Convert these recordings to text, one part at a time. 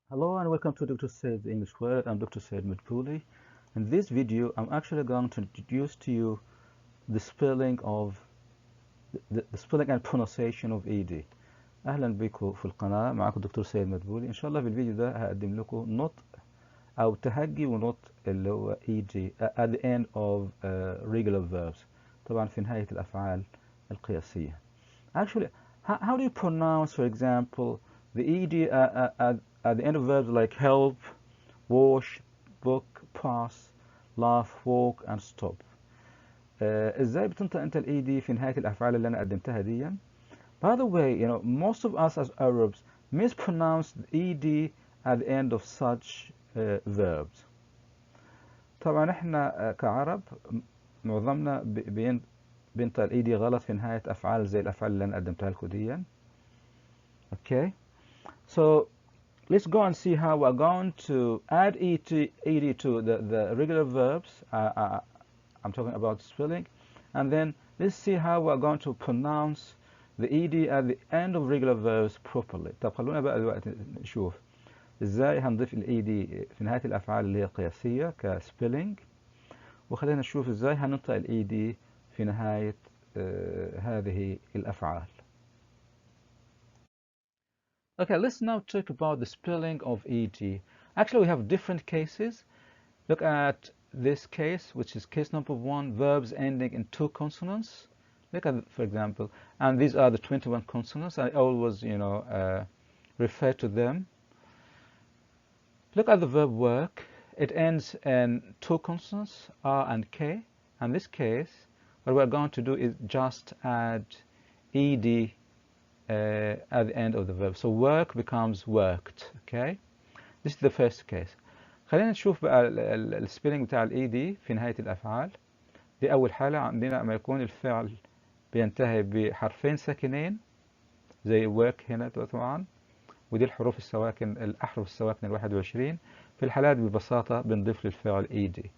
Hello and welcome to Dr. Said's English Word. I'm Dr. Said Madbouly. In this video, I'm actually going to introduce to you the spelling of the spelling and pronunciation of ED. أهلا بكم في القناة. معكم دكتور سيد مدبولي. إن شاء الله في الفيديو ده هقدم لكم نطق أو تهجي ونطق اللي هو ED at the end of regular verbs. طبعا في نهاية الأفعال القياسية. Actually, how do you pronounce, for example, the ED at the end of verbs like help, wash, book, pass, laugh, walk, and stop. ازاي بتنطق انت الاي في نهاية الافعال اللي انا قدمتها دي؟ By the way, most of us as Arabs mispronounce the ed at the end of such verbs. طبعا احنا كعرب معظمنا بينطق الاي غلط في نهاية افعال زي الافعال اللي انا قدمتها لكم دي. Okay, so let's go and see how we're going to add ed to the regular verbs. I'm talking about spelling, and then let's see how we're going to pronounce the ed at the end of regular verbs properly. طب خلونا بقى دلوقتي نشوف ازاي هنضيف الاي في نهاية الافعال اللي هي القياسية كسبيلينج، وخلينا نشوف ازاي هننطق الاي في نهاية هذه الافعال. Okay, let's now talk about the spelling of ed. Actually, we have different cases. Look at this case, which is case number 1, verbs ending in 2 consonants. Look at, for example, and these are the 21 consonants. I always, refer to them. Look at the verb work. It ends in 2 consonants, R and K. In this case, what we're going to do is just add ed at the end of the verb. So work becomes worked. Okay, this is the first case. خلينا نشوف بقى السبيلنج بتاع الاي دي في نهاية الافعال. دي اول حالة عندنا لما يكون الفعل بينتهي بحرفين ساكنين زي work هنا طبعا، ودي الحروف السواكن الاحرف السواكن 21. في الحالات ببساطة بنضيف للفعل اي دي.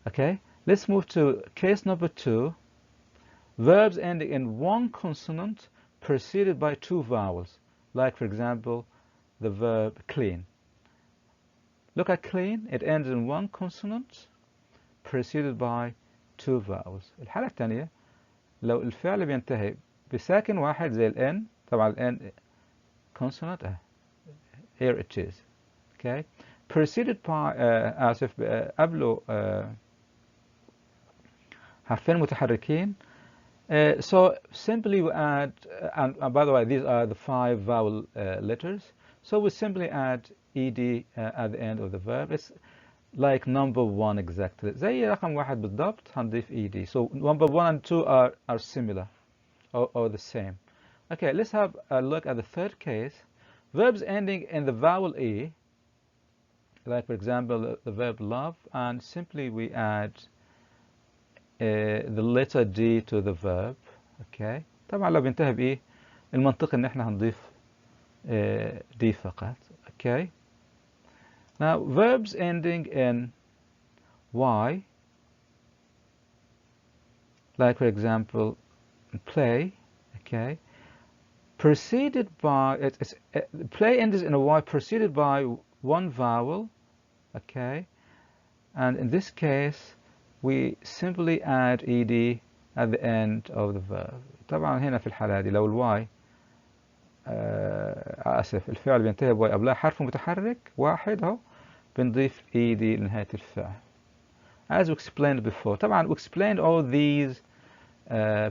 Okay, let's move to case number 2. Verbs ending in 1 consonant preceded by 2 vowels, like for example the verb clean. Look at clean, it ends in 1 consonant preceded by 2 vowels. الحالة الثانية لو الفعل بينتهي بساكن واحد زي الان، طبعا الان consonant here it is. Okay, preceded by آسف قبله حرفين متحركين. So simply we add, and by the way, these are the 5 vowel letters. So we simply add ed at the end of the verb. It's like number 1 exactly. زي رقم 1 بالضبط هنضيف ed. So number 1 and 2 are similar or the same. Okay, let's have a look at the third case. Verbs ending in the vowel e, like for example the verb love, and simply we add the letter D to the verb. Okay, طبعا لو بينتهي بإيه المنطق إن إحنا هنضيف D فقط. Okay, now verbs ending in Y, like for example play. Okay, preceded by play ends in a Y preceded by 1 vowel. Okay, and in this case we simply add ed at the end of the verb. طبعا هنا في الحالة دي لو الواي آسف الفعل بينتهي بواي قبلها حرف متحرك واحد اهو بنضيف ed لنهاية الفعل. As we explained before. طبعا we explained all these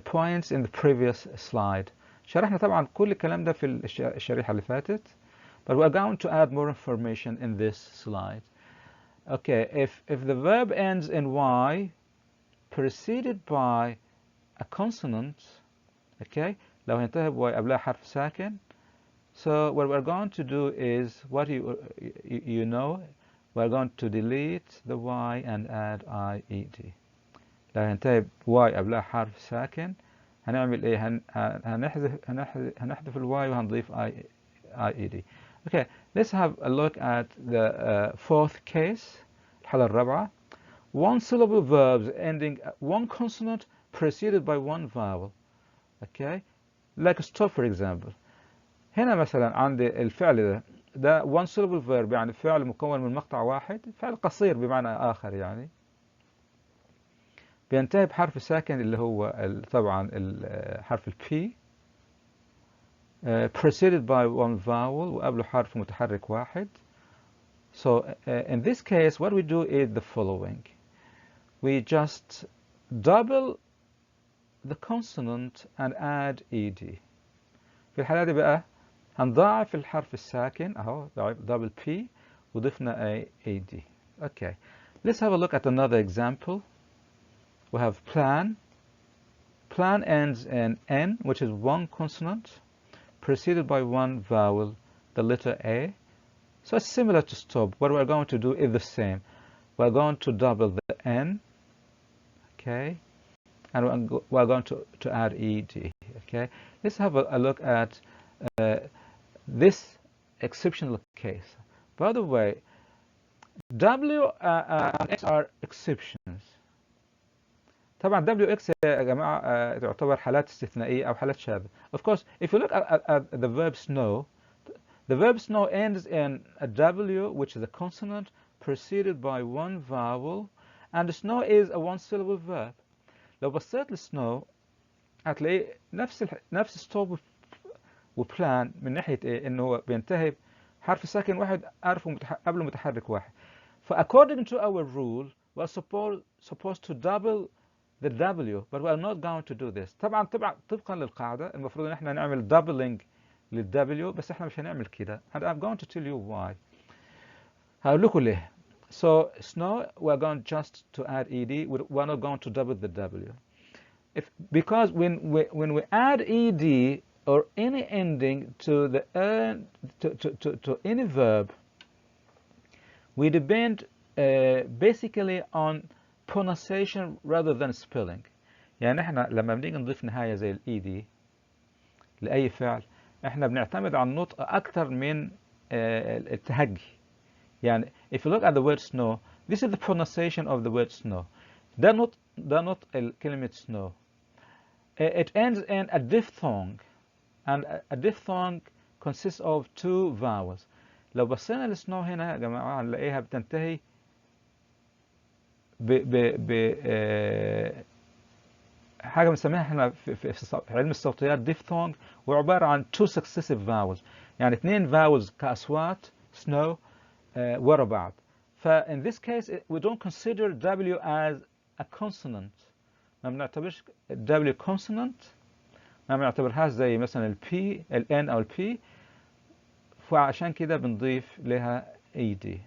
points in the previous slide. شرحنا طبعا كل الكلام ده في الشريحة اللي فاتت. But we're going to add more information in this slide. Okay, if the verb ends in Y preceded by a consonant, okay, لو هينتهي بواي قبلها حرف ساكن, so what we're going to do is what you know, we're going to delete the Y and add IED. لو هينتهي بواي قبلها حرف ساكن هنعمل ايه؟ هنحذف الواي وهنضيف IED. Okay, let's have a look at the fourth case. الحالة الرابعة. 1 syllable verbs ending 1 consonant preceded by 1 vowel. Okay, like stop for example. هنا مثلا عندي الفعل ده ده one syllable verb، يعني فعل مكون من مقطع واحد، فعل قصير بمعنى آخر يعني، بينتهي بحرف ساكن اللي هو طبعا حرف ال P preceded by one vowel وقبله حرف متحرك واحد. So in this case what we do is the following. We just double the consonant and add ed. في الحالة دي بقى هنضاعف الحرف الساكن اهو double P وضفنا ed. Okay, let's have a look at another example. We have plan. Plan ends in N, which is one consonant preceded by one vowel, the letter A. So it's similar to stop. What we're going to do is the same. We're going to double the N, okay, and we're going to add ed. Okay, let's have a look at this exceptional case. By the way, W and X are exceptions. طبعا WX يا جماعة تعتبر حالات استثنائية أو حالات شاذة. Of course, if you look at the verb snow, the verb snow ends in a W, which is a consonant preceded by one vowel, and snow is a one-syllable verb. لو بصيت لسنو هتلاقي نفس ستوب وبلان من ناحية إيه؟ إنه هو بينتهي بحرف ساكن واحد قبله متحرك واحد. According to our rule, we're supposed to double the W, but we're not going to do this. طبعا طبقا للقاعدة المفروض إن إحنا نعمل doubling للW، بس إحنا مش هنعمل كده. And I'm going to tell you why. هقول لكم ليه. So snow, we're going just to add ed. We're not going to double the W. Because when we add ed or any ending to the to any verb, we depend basically on pronunciation rather than spelling. يعني احنا لما بنيجي نضيف نهاية زي ed لأي فعل احنا بنعتمد على النطق أكثر من التهجي. يعني if you look at the word snow, this is the pronunciation of the word snow. ده نطق كلمة snow. It ends in a diphthong, and a diphthong consists of two vowels. لو بصينا للسنو هنا يا جماعة هنلاقيها بتنتهي حاجة بنسميها احنا في علم الصوتيات diphthong، وعبارة عن two successive vowels، يعني اثنين vowels كأصوات snow ورا بعض. in this case we don't consider W as a consonant. ما بنعتبرش W consonant، ما بنعتبرهاش زي مثلا ال P ال N أو ال P، فعشان كده بنضيف لها ed.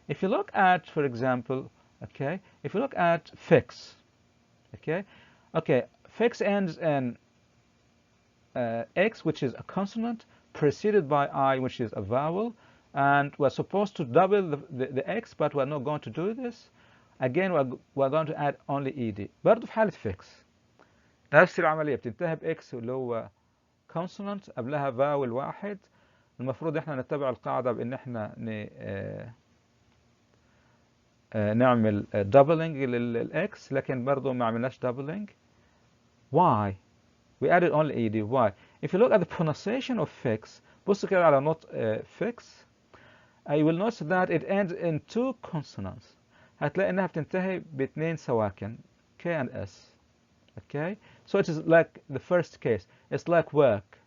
If you look at, for example, okay, if you look at fix, okay, fix ends in X, which is a consonant, preceded by I, which is a vowel, and we're supposed to double the X, but we're not going to do this. Again, we're going to add only ed. برضه في حالة fix نفس العملية بتنتهي بإكس اللي هو consonant قبلها vowel واحد. المفروض احنا نتبع القاعدة بإن احنا نعمل doubling للإكس، لكن برضه ما عملناش doubling. Why? We added only ed. Why? If you look at the pronunciation of fix، بص كده على نطق fix، you will notice that it ends in two consonants. هتلاقي إنها بتنتهي باثنين سواكن K and S. Okay, so it is like the first case. It's like work.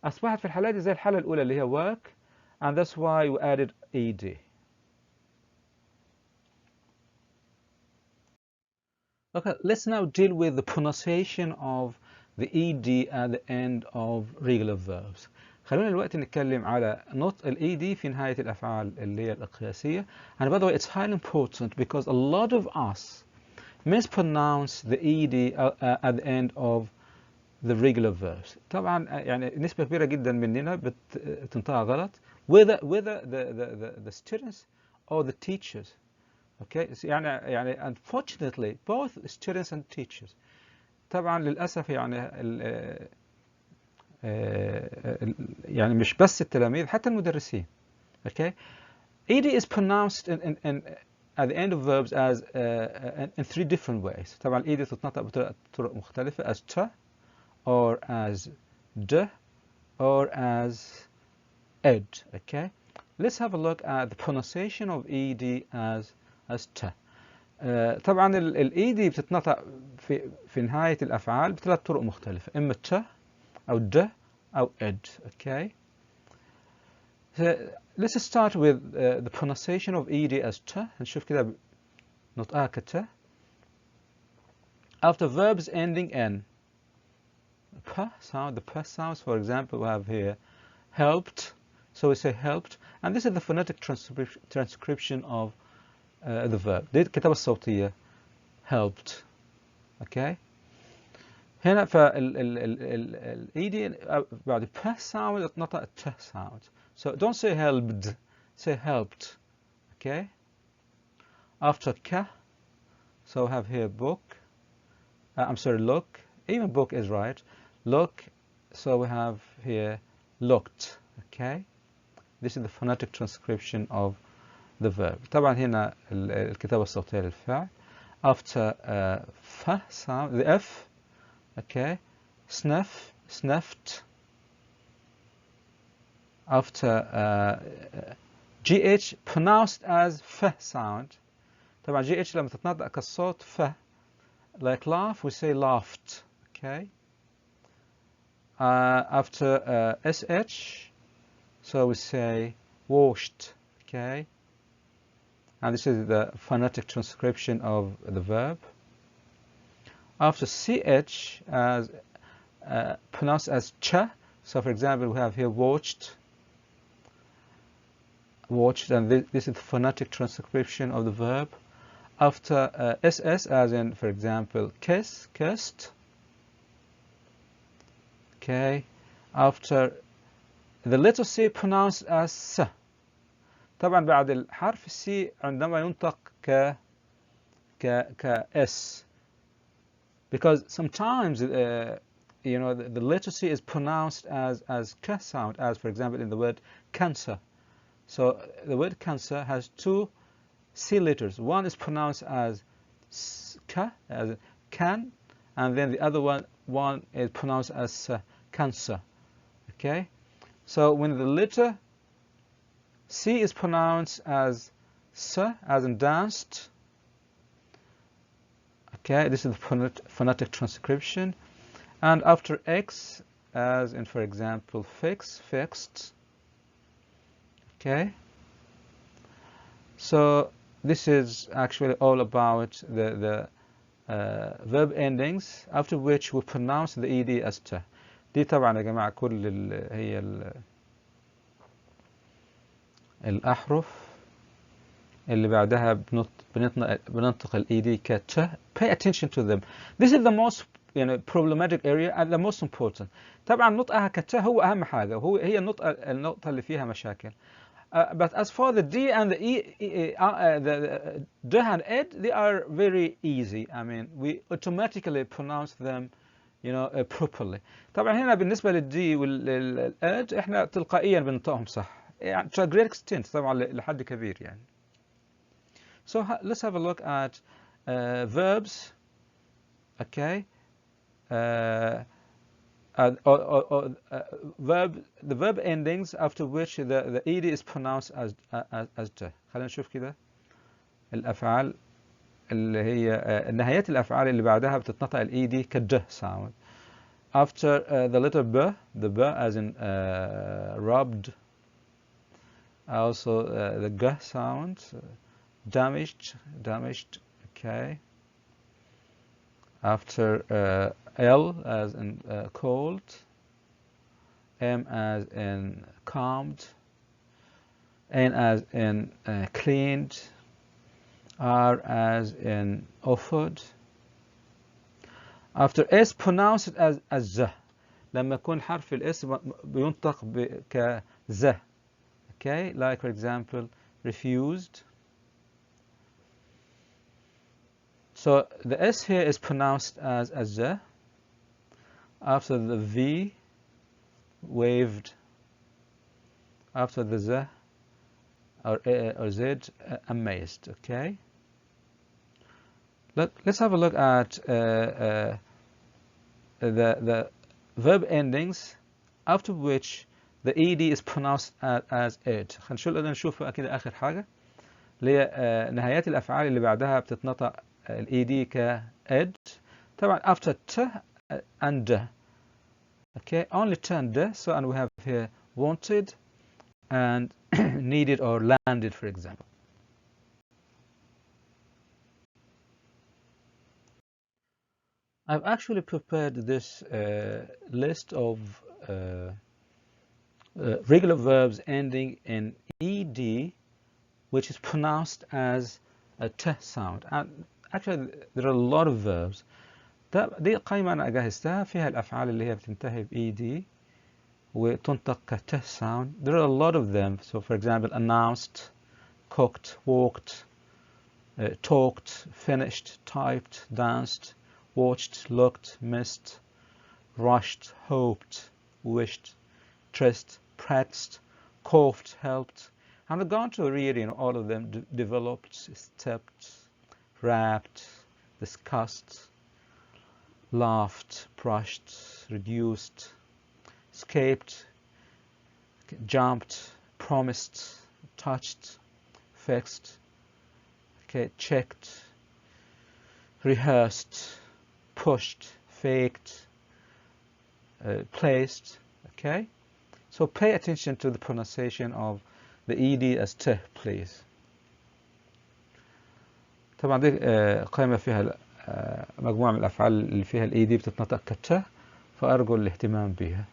أصبحت في الحالة دي زي الحالة الأولى اللي هي work, and that's why we added ed. Okay, let's now deal with the pronunciation of the ed at the end of regular verbs. خلونا دلوقتي نتكلم على نطق ال ed في نهاية الأفعال اللي هي القياسية. And by the way, it's highly important because a lot of us mispronounce the ed at the end of the regular verbs. طبعا يعني نسبة كبيرة جدا مننا بتنطقها غلط, whether the students or the teachers. Okay, يعني unfortunately both students and teachers. طبعا للأسف يعني مش بس التلاميذ حتى المدرسين. Okay, ed is pronounced at the end of verbs as in three different ways. طبعا ed تتنطق بطرق مختلفة as t or as d or as ed. Okay, let's have a look at the pronunciation of ed as ت. طبعا ال ed بتتنطق في نهاية الأفعال بثلاث طرق مختلفة، إما ت أو د أو ed. Okay. So let's start with the pronunciation of ed as ت. نشوف كده نطقها كت. After verbs ending in p sound, the p sounds, for example, we have here helped, so we say helped, and this is the phonetic transcription of the verb. دي الكتابة الصوتية helped. Okay. هنا فال ed بعد p sound اتنطق t sound. So don't say helped, say helped. Okay. After k, so we have here book. I'm sorry, look. Even book is right. Look. So we have here looked. Okay. This is the phonetic transcription of the verb. طبعا هنا الكتابة الصوتية للفعل. After f sound, the f. Okay. Sniff, sniffed. After gh pronounced as f sound. طبعا gh لما تتنطق كالصوت ف. Like laugh, we say laughed. Okay. After sh, so we say washed. Okay. And this is the phonetic transcription of the verb. After ch, as pronounced as ch, so for example, we have here watched. Watched, and this is the phonetic transcription of the verb. After ss, as in, for example, kiss, kissed. Okay. After the letter C pronounced as s. طبعا بعد الحرف السي عندما ينطق ك s. Because sometimes you know the letter C is pronounced as k sound, as for example in the word cancer. So the word cancer has two C letters. One is pronounced as k, as can, and then the other one is pronounced as cancer. Okay. So when the letter C is pronounced as s, as in danced. Okay, this is the phonetic transcription. And after x, as in, for example, fix, fixed. Okay. So this is actually all about the verb endings, after which we pronounce the ed as ت. دي طبعا يا جماعة كل هي الأحرف اللي بعدها بننطق ال ed كت. Pay attention to them. This is the most problematic area and the most important. طبعا نطقها كت هو أهم حاجة، هي النقطة اللي فيها مشاكل. But as for the D and the the D and ed, they are very easy. I mean, we automatically pronounce them, properly. طبعا هنا بالنسبة للدي والed احنا تلقائيا بنطقهم صح. يعني to a great extent طبعا لحد كبير يعني. So let's have a look at verbs. Okay. The verb endings after which the ed is pronounced as ت. خلينا نشوف كده الأفعال اللي هي نهايات الأفعال اللي بعدها بتتنطق ال ed كد sound. After the letter b, the b as in rubbed. Also the g sound, damaged. Okay. After L as in cold, M as in calmed, N as in cleaned, R as in offered. After S pronounce it as Z. لما يكون حرف الاس بينطق كز. Okay, like for example, refused. So the S here is pronounced as Z. After the V, waved. After the Z or Z, amazed. Okay. Let's have a look at the verb endings after which the ed is pronounced as it. خلينا نشوف كده آخر حاجة اللي هي نهايات الأفعال اللي بعدها بتتنطق ال ed ك ed. طبعا after t and d. Okay, only t and d. So and we have here wanted and needed or landed, for example. I've actually prepared this list of regular verbs ending in ed, which is pronounced as a t sound. And actually, there are a lot of verbs. دي قائمة أنا جهزتها فيها الأفعال اللي هي بتنتهي ب ed وتنطق ك t sound. There are a lot of them. So, for example, announced, cooked, walked, talked, finished, typed, danced, watched, looked, missed, rushed, hoped, wished, traced, practiced, coughed, helped. I'm not going to read all of them. Developed, stepped, wrapped, discussed, laughed, brushed, reduced, escaped, jumped, promised, touched, fixed, okay, checked, rehearsed, pushed, faked, placed. Okay, so pay attention to the pronunciation of the ed as t, please. طبعا دي قائمة فيها مجموعة من الأفعال اللي فيها ال ed بتتنطق كت، فأرجو الاهتمام بها.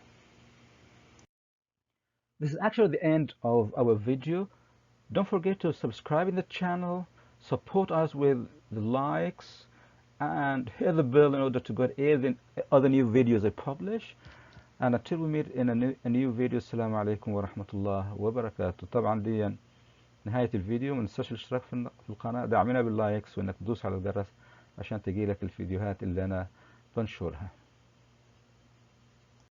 This is actually the end of our video. Don't forget to subscribe in the channel, support us with the likes, and hit the bell in order to get other new videos I publish. And until we meet in a new video, السلام عليكم ورحمة الله وبركاته. طبعا دي نهاية الفيديو. ما تنساش الاشتراك في القناة، دعمنا باللايكس وانك تدوس على الجرس عشان تجيلك الفيديوهات اللي انا بنشرها.